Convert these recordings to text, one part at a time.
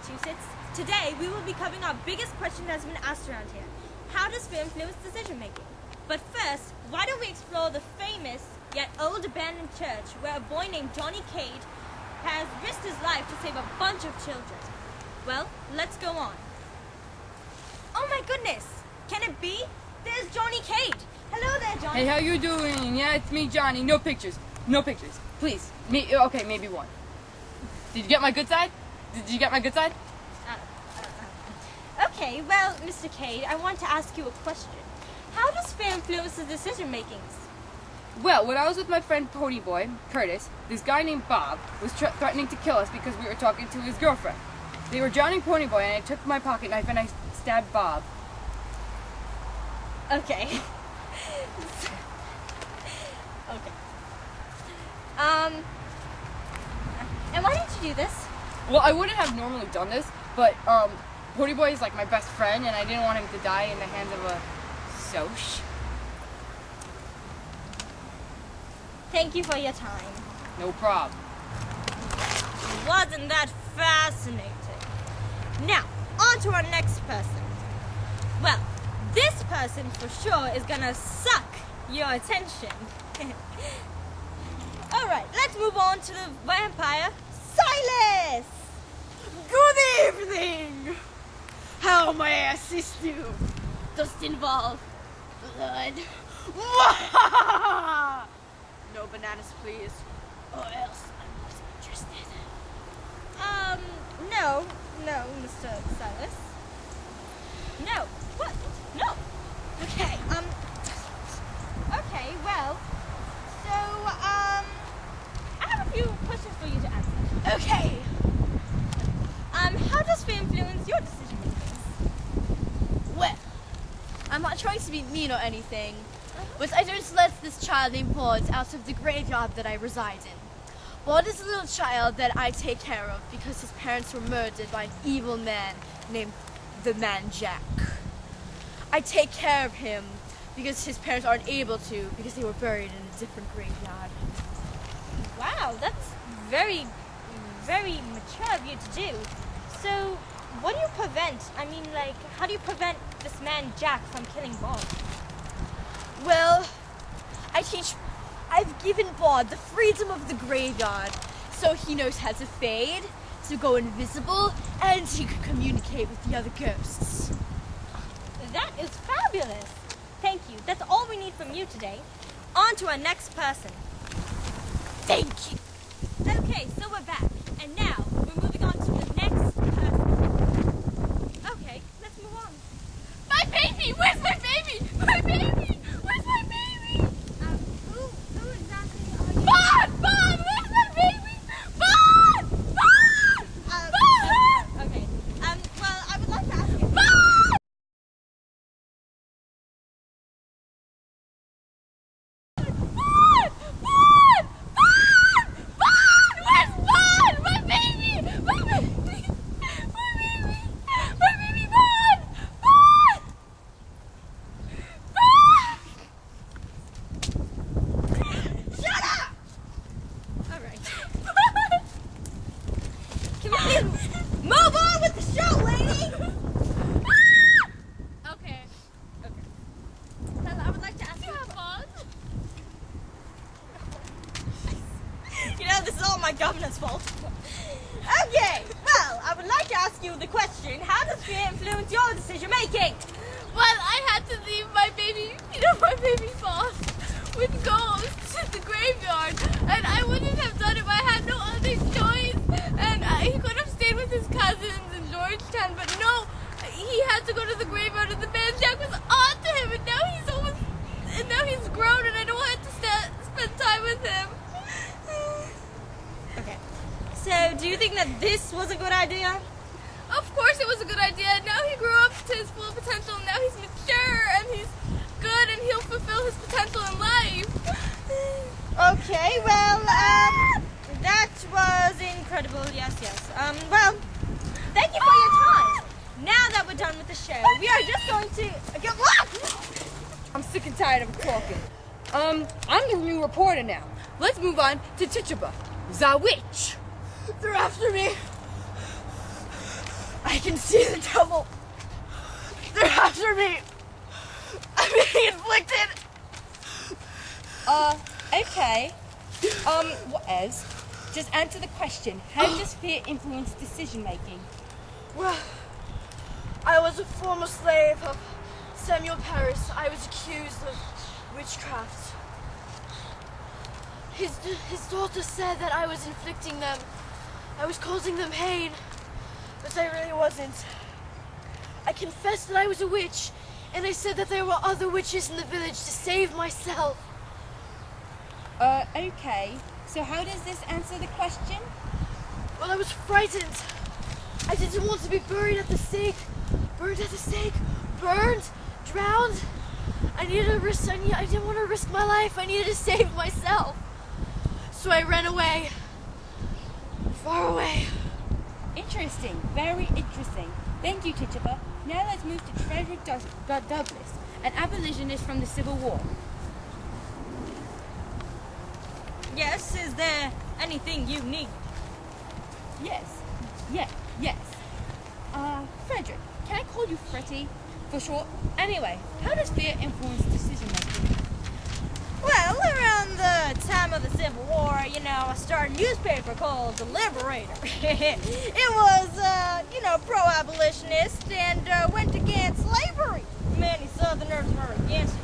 Massachusetts. Today, we will be covering our biggest question that has been asked around here. How does fear influence decision making? But first, why don't we explore the famous yet old abandoned church where a boy named Johnny Cade has risked his life to save a bunch of children. Well, let's go on. Oh my goodness! Can it be? There's Johnny Cade! Hello there, Johnny! Hey, how you doing? Yeah, it's me, Johnny. No pictures. No pictures. Please. Okay, maybe one. Did you get my good side? Did you get my good side? Okay, well, Mr. Cade, I want to ask you a question. How does fear influence the decision makings? Well, when I was with my friend Ponyboy, Curtis, this guy named Bob was threatening to kill us because we were talking to his girlfriend. They were drowning Ponyboy, and I took my pocket knife and I stabbed Bob. Okay. Okay. And why did you do this? Well, I wouldn't have normally done this, but Ponyboy is like my best friend, and I didn't want him to die in the hands of a Soch. Thank you for your time. No problem. Wasn't that fascinating? Now, on to our next person. Well, this person for sure is gonna suck your attention. Alright, let's move on to the vampire, Silas! Good evening! How may I assist you? Does it involve blood? No bananas, please. Or else I'm not interested. No, Mr. Silas. No. What? No. Okay, okay, well, so, I have a few questions for you to answer. Okay. How does fear influence your decision makings? Well, I'm not trying to be mean or anything, but I just let this child named Bud out of the graveyard that I reside in. Bud is a little child that I take care of because his parents were murdered by an evil man named the Man Jack. I take care of him because his parents aren't able to because they were buried in a different graveyard. Wow, that's very, very mature of you to do. So, what do you prevent? I mean, like, how do you prevent this man Jack from killing Bob? Well, I've given Bod the freedom of the graveyard, so he knows how to fade, to go invisible, and he can communicate with the other ghosts. That is fabulous! Thank you. That's all we need from you today. On to our next person. Thank you. Okay, so we're back. And now, we're moving on to the next person. Okay, let's move on. My baby! Where's my baby? My baby! Where's my baby? Who exactly are you? Bod! Bod! Where's my baby? Bod! Bod! Bod! Okay, well, I would like to ask you... Bod! Move on with the show, lady! Okay. Stella, I would like to ask you... You know, this is all my governor's fault. Okay, well, I would like to ask you the question, how does fear influence your decision making? Well, I had to leave my baby, my baby boss with ghosts in the graveyard, and I wouldn't have done it if I had no other choice, and he could have stayed with his cousins in Georgetown, but no, he had to go to the graveyard, and the man Jack was on to him, and now he's grown, and I don't want to spend time with him. Okay, so do you think that this was a good idea? Of course it was a good idea. Now he grew up to his full potential. Now he's mature and he's good and he'll fulfill his potential in life. Okay, well, that was incredible. Yes. Well, thank you for your time. Now that we're done with the show, we are just going to get I'm sick and tired of talking. I'm the new reporter now. Let's move on to Tituba, the witch. They're after me. I can see the trouble. They're after me. I'm being inflicted. Okay. What else? Just answer the question. How does fear influence decision making? Well, I was a former slave of Samuel Paris. I was accused of witchcraft. His daughter said that I was inflicting them. I was causing them pain, but I really wasn't. I confessed that I was a witch, and I said that there were other witches in the village to save myself. Okay. So how does this answer the question? Well, I was frightened. I didn't want to be buried at the stake. Burned at the stake. Burned. Drowned. I didn't want to risk my life. I needed to save myself. So I ran away. Far away. Interesting. Very interesting. Thank you, Tituba. Now let's move to Frederick Douglas, an abolitionist from the Civil War. Yes, is there anything you need? Yes. Frederick, can I call you Fretty for short? Anyway, how does fear influence decision making? Well, around the time of the Civil War, I started a newspaper called The Liberator. It was, pro-abolitionist and went against slavery. Many Southerners were against it.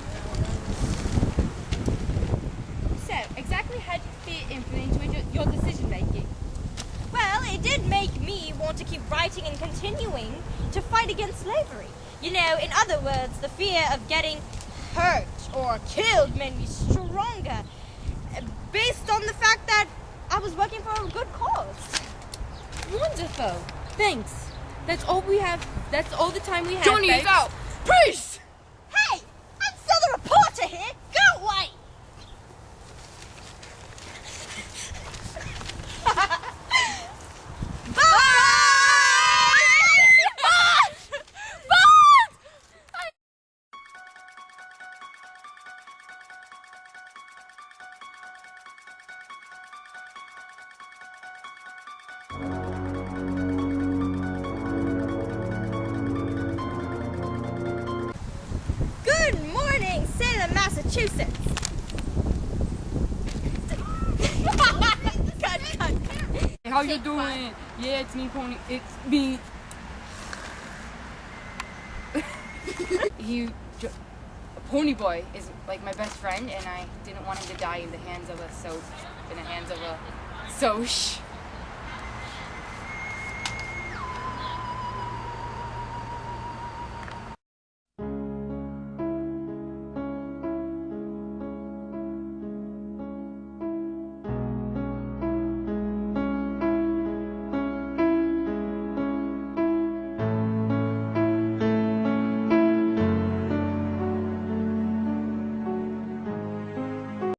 So, exactly how did fear influence your decision making? Well, it did make me want to keep writing and continuing to fight against slavery. In other words, the fear of getting hurt or killed made me stronger, based on the fact that I was working for a good cause. Wonderful. Thanks. That's all we have. That's all the time we have. Johnny is out. Peace! Hey, I'm still the reporter here. Go away. Good morning, Salem, Massachusetts. Cut. Hey, how you doing? Yeah, it's me, Pony. It's me. Pony Boy is like my best friend, and I didn't want him to die in the hands of a soch.